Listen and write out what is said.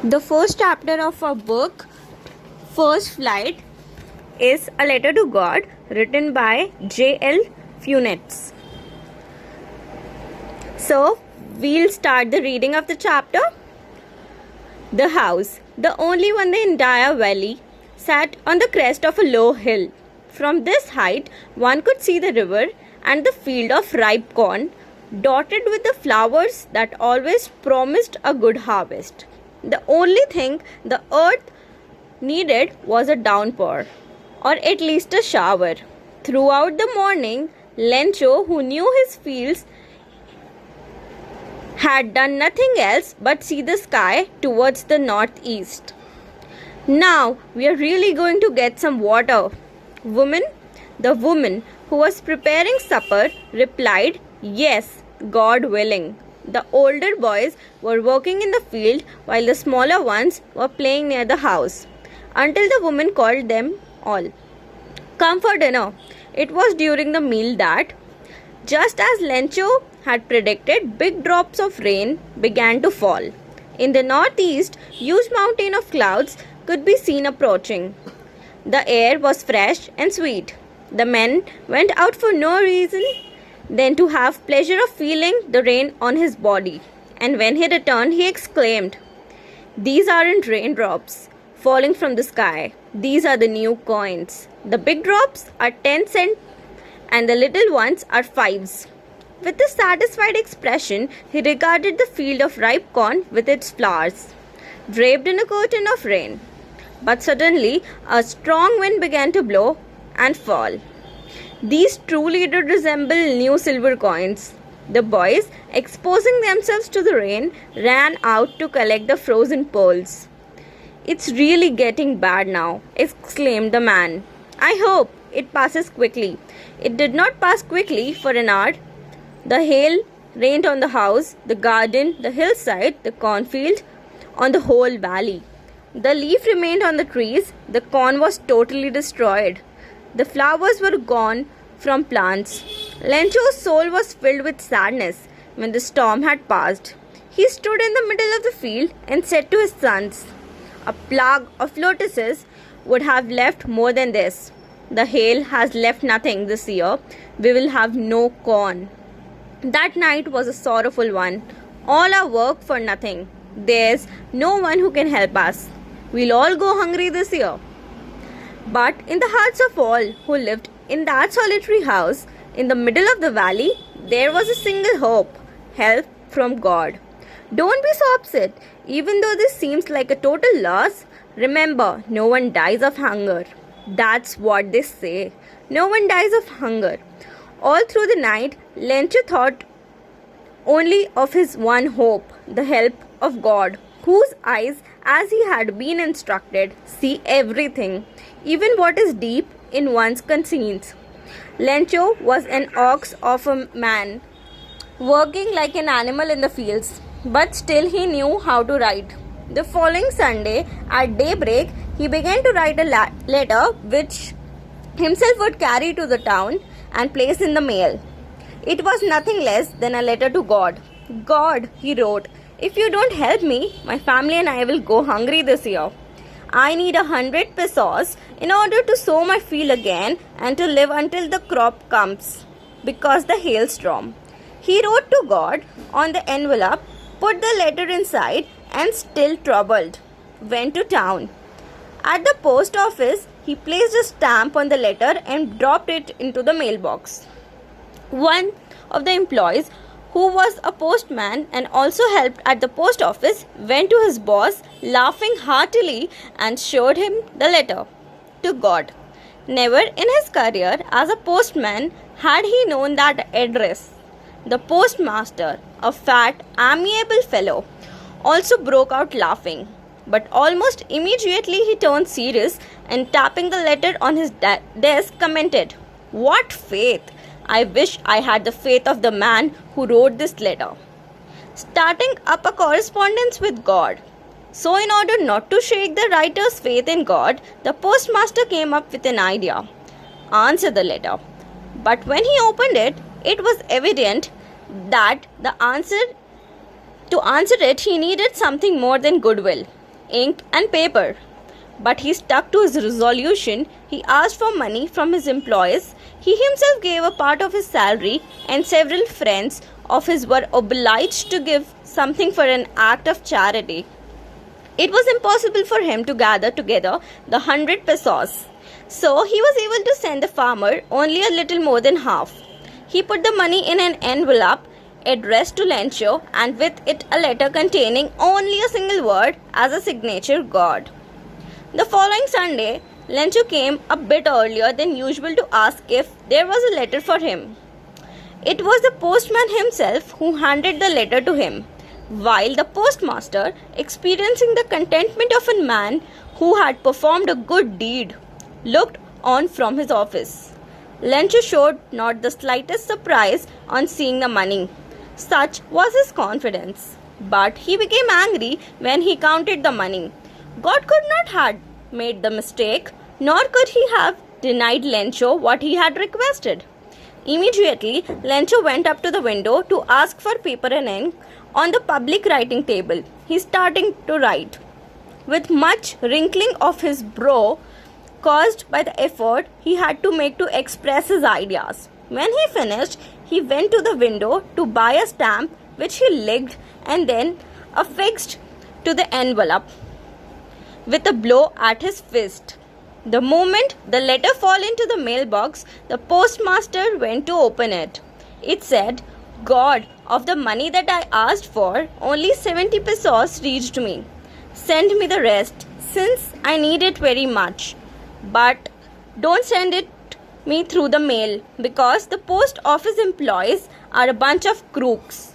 The first chapter of our book, First Flight, is a letter to God written by J.L. Funetz. So, we'll start the reading of the chapter. The house, the only one in the entire valley, sat on the crest of a low hill. From this height, one could see the river and the field of ripe corn, dotted with the flowers that always promised a good harvest. The only thing the earth needed was a downpour, or at least a shower. Throughout the morning, Lencho, who knew his fields, had done nothing else but see the sky towards the northeast. Now we are really going to get some water. The woman who was preparing supper replied, "Yes, God willing." The older boys were working in the field while the smaller ones were playing near the house, until the woman called them all. "Come for dinner." It was during the meal that, just as Lencho had predicted, big drops of rain began to fall. In the northeast, huge mountain of clouds could be seen approaching. The air was fresh and sweet. The man went out for no reason than to have pleasure of feeling the rain on his body. And when he returned, he exclaimed, "These aren't raindrops falling from the sky. These are the new coins. The big drops are 10 cents and the little ones are 5s. With a satisfied expression, he regarded the field of ripe corn with its flowers, draped in a curtain of rain. But suddenly, a strong wind began to blow and fall. These truly did resemble new silver coins. The boys, exposing themselves to the rain, ran out to collect the frozen pearls. "It's really getting bad now," exclaimed the man. "I hope it passes quickly." It did not pass quickly. For an hour, the hail rained on the house, the garden, the hillside, the cornfield, on the whole valley. The leaf remained on the trees. The corn was totally destroyed. The flowers were gone from plants. Lencho's soul was filled with sadness when the storm had passed. He stood in the middle of the field and said to his sons, "A plague of lotuses would have left more than this. The hail has left nothing this year. We will have no corn." That night was a sorrowful one. All our work for nothing. There's no one who can help us. We'll all go hungry this year. But in the hearts of all who lived in that solitary house in the middle of the valley, there was a single hope: help from God. Don't be so upset. Even though this seems like a total loss, remember, no one dies of hunger. That's what they say. No one dies of hunger. All through the night, Lencho thought only of his one hope, the help of God, whose eyes, as he had been instructed, see everything, even what is deep in one's conscience. Lencho was an ox of a man, working like an animal in the fields, but still he knew how to write. The following Sunday, at daybreak, he began to write a letter which himself would carry to the town and place in the mail. It was nothing less than a letter to God. "God," he wrote, "if you don't help me, my family and I will go hungry this year. I need 100 pesos in order to sow my field again and to live until the crop comes, because the hailstorm." He wrote to God on the envelope, put the letter inside, and still troubled, went to town. At the post office, he placed a stamp on the letter and dropped it into the mailbox. One of the employees, who was a postman and also helped at the post office, went to his boss, laughing heartily, and showed him the letter. To God. Never in his career as a postman had he known that address. The postmaster, a fat, amiable fellow, also broke out laughing. But almost immediately he turned serious and, tapping the letter on his desk, commented, "What faith! I wish I had the faith of the man who wrote this letter." Starting up a correspondence with God. So, in order not to shake the writer's faith in God, the postmaster came up with an idea: answer the letter. But when he opened it, it was evident that to answer it, he needed something more than goodwill. ink, and paper. But he stuck to his resolution. He asked for money from his employees. He himself gave a part of his salary, and several friends of his were obliged to give something for an act of charity. It was impossible for him to gather together the 100 pesos. So he was able to send the farmer only a little more than half. He put the money in an envelope addressed to Lencho, and with it a letter containing only a single word as a signature, God. The following Sunday, Lencho came a bit earlier than usual to ask if there was a letter for him. It was the postman himself who handed the letter to him, while the postmaster, experiencing the contentment of a man who had performed a good deed, looked on from his office. Lencho showed not the slightest surprise on seeing the money. Such was his confidence. But he became angry when he counted the money. God could not have made the mistake, nor could he have denied Lencho what he had requested. Immediately, Lencho went up to the window to ask for paper and ink on the public writing table. He started to write. With much wrinkling of his brow caused by the effort he had to make to express his ideas. When he finished, he went to the window to buy a stamp which he licked and then affixed to the envelope with a blow at his fist. The moment the letter fell into the mailbox, the postmaster went to open it. It said, God, of the money that I asked for, only 70 pesos reached me. Send me the rest, since I need it very much. But don't send it me through the mail, because the post office employees are a bunch of crooks.